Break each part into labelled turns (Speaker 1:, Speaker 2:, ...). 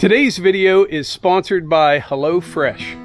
Speaker 1: Today's video is sponsored by HelloFresh.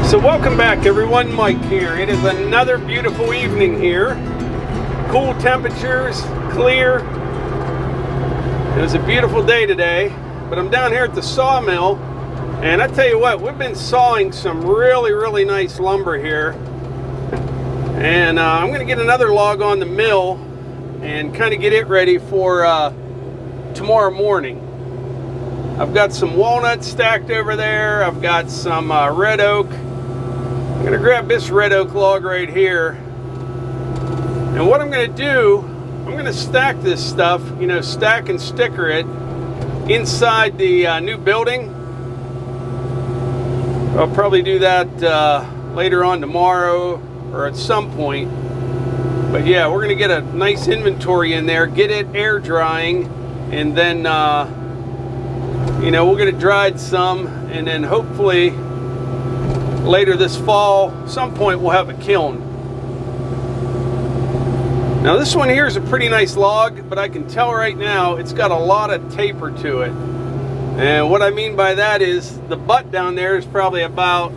Speaker 1: So welcome back everyone, Mike here. It is another beautiful evening here. Cool temperatures, clear. It was a beautiful day today, but I'm down here at the sawmill, and I tell you what, we've been sawing some really nice lumber here. And I'm gonna get another log on the mill and kind of get it ready for tomorrow morning. I've got some walnuts stacked over there. I've got some red oak. I'm going to grab this red oak log right here, and what I'm going to do, I'm going to stack this stuff, you know, stack and sticker it inside the new building. I'll probably do that later on tomorrow or at some point, but yeah, we're going to get a nice inventory in there, get it air drying, and then you know, we'll get it dried some, and then hopefully later this fall, some point, we'll have a kiln. Now this one here is a pretty nice log, but I can tell right now it's got a lot of taper to it. And what I mean by that is the butt down there is probably about,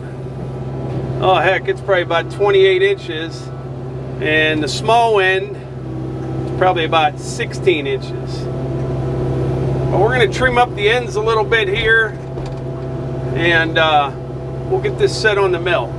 Speaker 1: oh heck, it's probably about 28 inches. And the small end is probably about 16 inches. But we're going to trim up the ends a little bit here, and we'll get this set on the mill.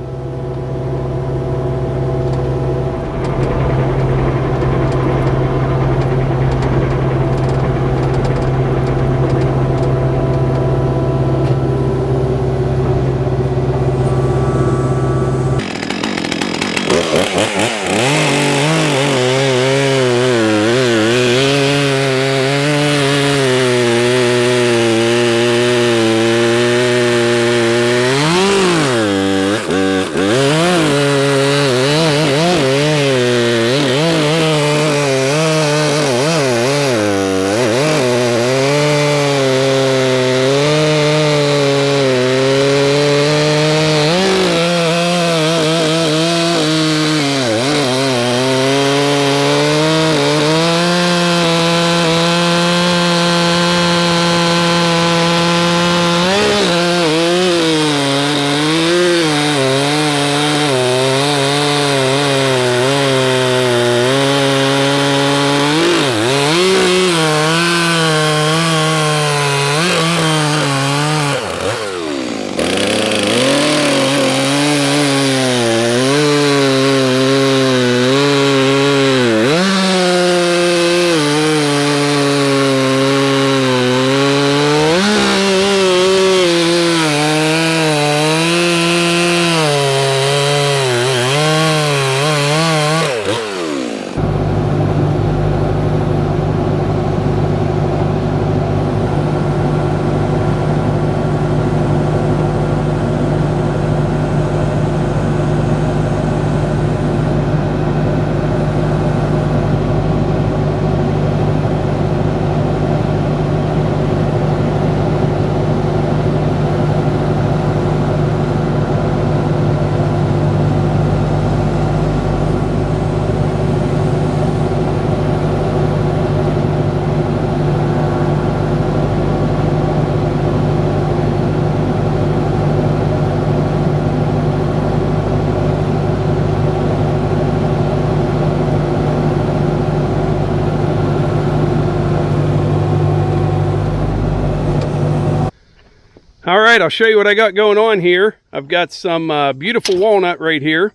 Speaker 1: All right, I'll show you what I got going on here. I've got some beautiful walnut right here.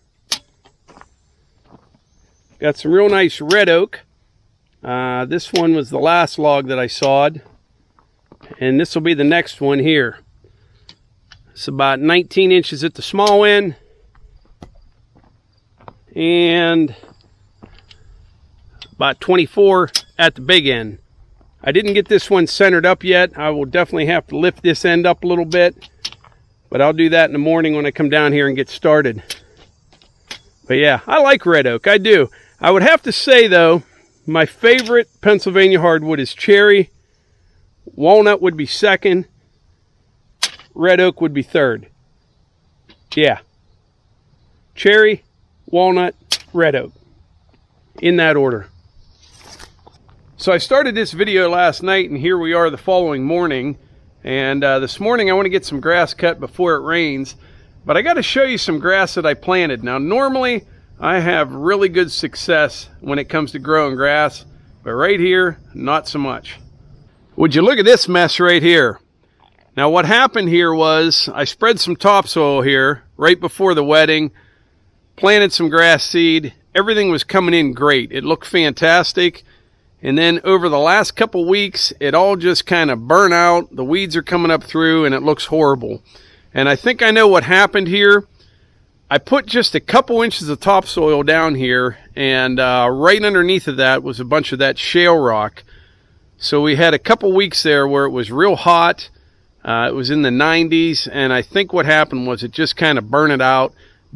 Speaker 1: Got some real nice red oak. This one was the last log that I sawed, and this will be the next one here. It's about 19 inches at the small end and about 24 at the big end. I didn't get this one centered up yet. I will definitely have to lift this end up a little bit, but I'll do that in the morning when I come down here and get started. But yeah, I like red oak, I do. I would have to say though, my favorite Pennsylvania hardwood is cherry. Walnut would be second. Red oak would be third. Yeah. Cherry, walnut, red oak. In that order. So I started this video last night, and here we are the following morning. And this morning I want to get some grass cut before it rains. But I got to show you some grass that I planted. Now normally I have really good success when it comes to growing grass. But right here, not so much. Would you look at this mess right here? Now what happened here was I spread some topsoil here right before the wedding. Planted some grass seed. Everything was coming in great. It looked fantastic. And then over the last couple weeks, it all just kind of burnt out. The weeds are coming up through and it looks horrible. And I think I know what happened here. I put just a couple inches of topsoil down here, and right underneath of that was a bunch of that shale rock. So we had a couple weeks there where it was real hot. It was in the 90s, and I think what happened was it just kind of burned it out,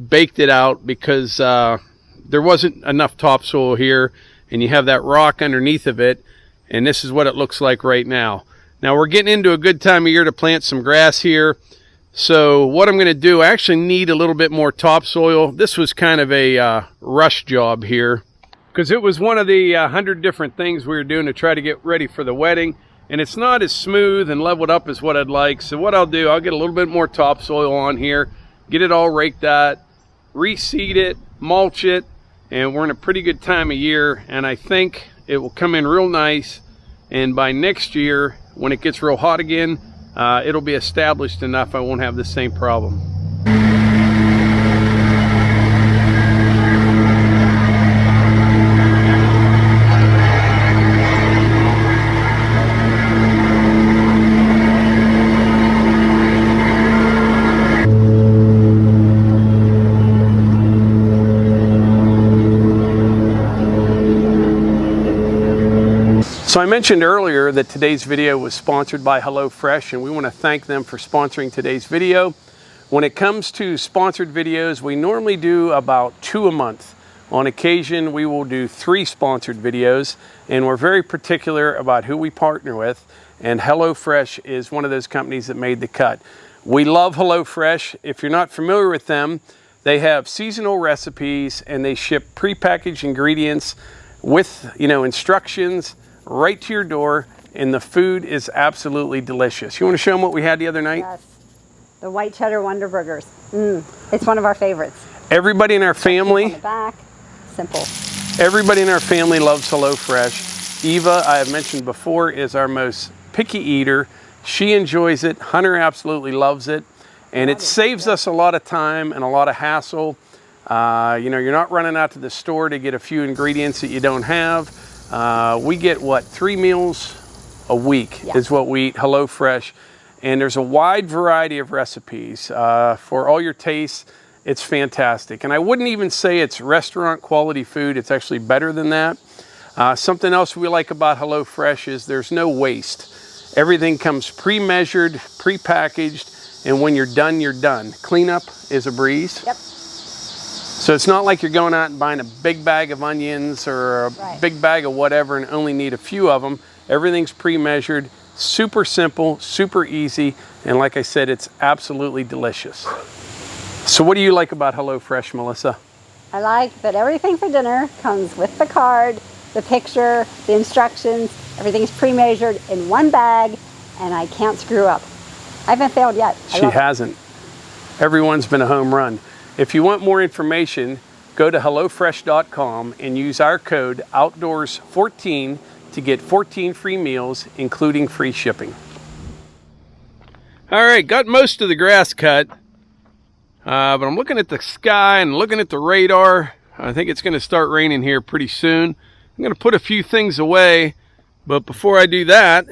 Speaker 1: baked it out, because there wasn't enough topsoil here, and you have that rock underneath of it, and this is what it looks like right now. Now we're getting into a good time of year to plant some grass here. So what I'm going to do, I actually need a little bit more topsoil. This was kind of a rush job here, because it was one of the 100 different things we were doing to try to get ready for the wedding. And it's not as smooth and leveled up as what I'd like. So what I'll do, I'll get a little bit more topsoil on here, get it all raked out, reseed it, mulch it, and we're in a pretty good time of year. And I think it will come in real nice. And by next year, when it gets real hot again, it'll be established enough I won't have the same problem. So I mentioned earlier that today's video was sponsored by HelloFresh, and we want to thank them for sponsoring today's video. When it comes to sponsored videos, we normally do about 2 a month. On occasion, we will do 3 sponsored videos, and we're very particular about who we partner with, and HelloFresh is one of those companies that made the cut. We love HelloFresh. If you're not familiar with them, they have seasonal recipes, and they ship prepackaged ingredients with, instructions right to your door, and the food is absolutely delicious. You want to show them what we had the other night?
Speaker 2: Yes, the white cheddar Wonder Burgers. It's one of our favorites.
Speaker 1: Everybody in our family,
Speaker 2: on the back. Simple.
Speaker 1: Everybody in our family loves HelloFresh. Eva, I have mentioned before, is our most picky eater. She enjoys it. Hunter absolutely loves it, and it saves us a lot of time and a lot of hassle. You're not running out to the store to get a few ingredients that you don't have. We get 3 meals a week is what we eat HelloFresh, and there's a wide variety of recipes for all your tastes. It's fantastic, and I wouldn't even say it's restaurant quality food. It's actually better than that. Something else we like about HelloFresh is there's no waste. Everything comes pre-measured, pre-packaged, and when you're done, you're done. Cleanup is a breeze.
Speaker 2: Yep.
Speaker 1: So it's not like you're going out and buying a big bag of onions or a big bag of whatever and only need a few of them. Everything's pre-measured, super simple, super easy, and like I said, it's absolutely delicious. So what do you like about HelloFresh, Melissa?
Speaker 2: I like that everything for dinner comes with the card, the picture, the instructions. Everything's pre-measured in one bag, and I can't screw up. I haven't failed yet.
Speaker 1: She hasn't. Everyone's been a home run. If you want more information, go to HelloFresh.com and use our code OUTDOORS14 to get 14 free meals, including free shipping. All right, got most of the grass cut, but I'm looking at the sky and looking at the radar. I think it's going to start raining here pretty soon. I'm going to put a few things away, but before I do that,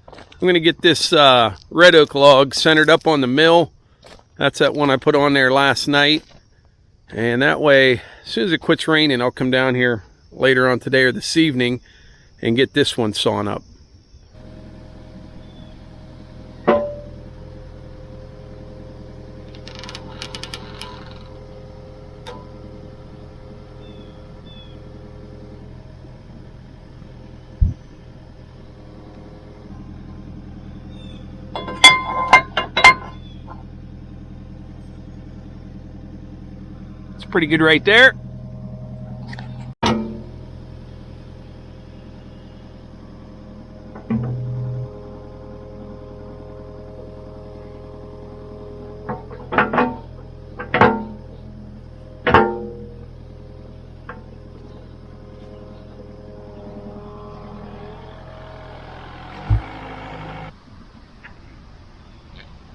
Speaker 1: I'm going to get this red oak log centered up on the mill. That's that one I put on there last night. And that way, as soon as it quits raining, I'll come down here later on today or this evening and get this one sawn up. It's pretty good right there.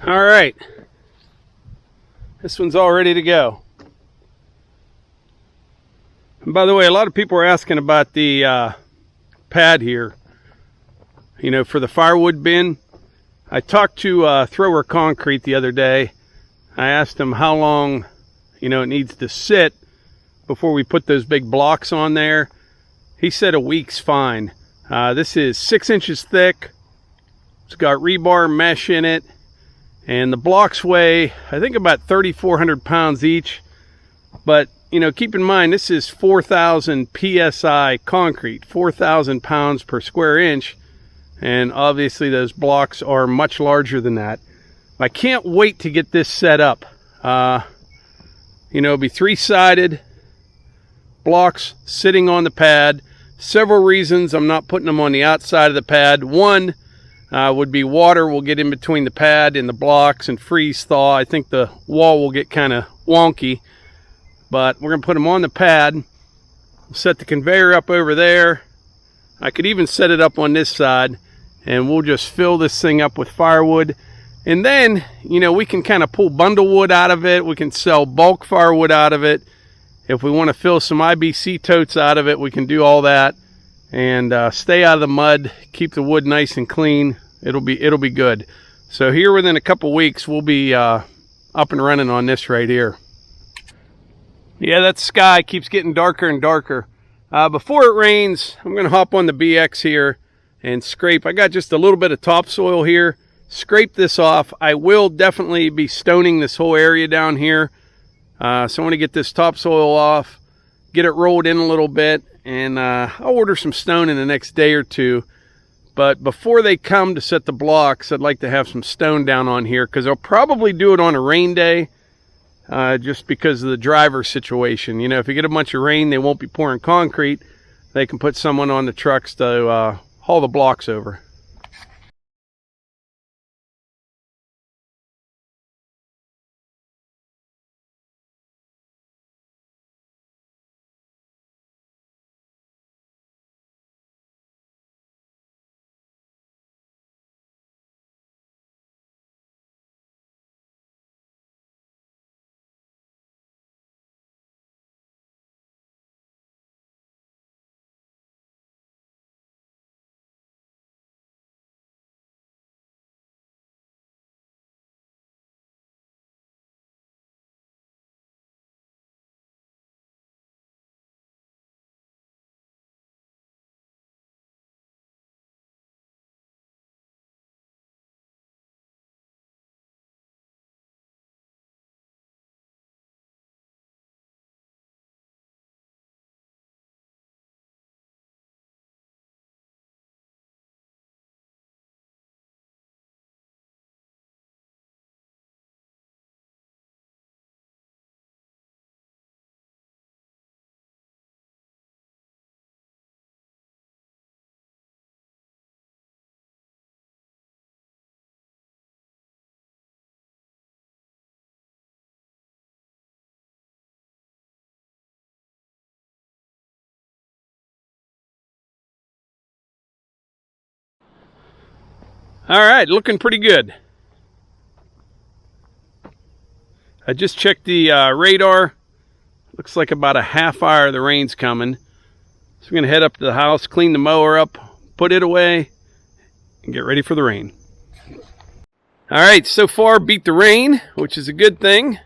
Speaker 1: All right, this one's all ready to go. And by the way, a lot of people are asking about the pad here, you know, for the firewood bin. I talked to Thrower Concrete the other day. I asked him how long, you know, it needs to sit before we put those big blocks on there. He said a week's fine. This is 6 inches thick. It's got rebar mesh in it. And the blocks weigh, I think, about 3,400 pounds each. But, you know, keep in mind, this is 4,000 PSI concrete, 4,000 pounds per square inch. And obviously those blocks are much larger than that. I can't wait to get this set up. You know, it'll be 3-sided blocks sitting on the pad. Several reasons I'm not putting them on the outside of the pad. One, would be water will get in between the pad and the blocks and freeze thaw. I think the wall will get kind of wonky, but we're going to put them on the pad. We'll set the conveyor up over there. I could even set it up on this side, and we'll just fill this thing up with firewood. And then, you know, we can kind of pull bundle wood out of it. We can sell bulk firewood out of it. If we want to fill some IBC totes out of it, we can do all that. And stay out of the mud, keep the wood nice and clean. It'll be good. So here within a couple weeks, we'll be up and running on this right here. Yeah, that sky keeps getting darker and darker. Before it rains, I'm going to hop on the BX here and scrape. I got just a little bit of topsoil here. Scrape this off. I will definitely be stoning this whole area down here. So I want to get this topsoil off, get it rolled in a little bit, and I'll order some stone in the next day or two. But before they come to set the blocks, I'd like to have some stone down on here, because they'll probably do it on a rain day, just because of the driver situation. You know, if you get a bunch of rain, they won't be pouring concrete. They can put someone on the trucks to haul the blocks over. All right, looking pretty good. I just checked the radar. Looks like about a half hour the rain's coming. So we're gonna head up to the house, clean the mower up, put it away, and get ready for the rain. All right, so far beat the rain, which is a good thing.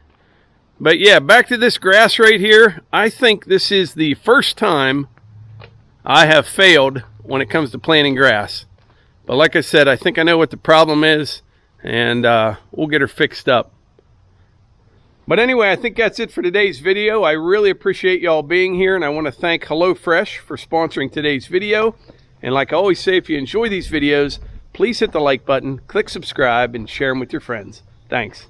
Speaker 1: But yeah, back to this grass right here. I think this is the first time I have failed when it comes to planting grass. But like I said, I think I know what the problem is, and we'll get her fixed up. But anyway, I think that's it for today's video. I really appreciate y'all being here, and I want to thank HelloFresh for sponsoring today's video. And like I always say, if you enjoy these videos, please hit the like button, click subscribe, and share them with your friends. Thanks.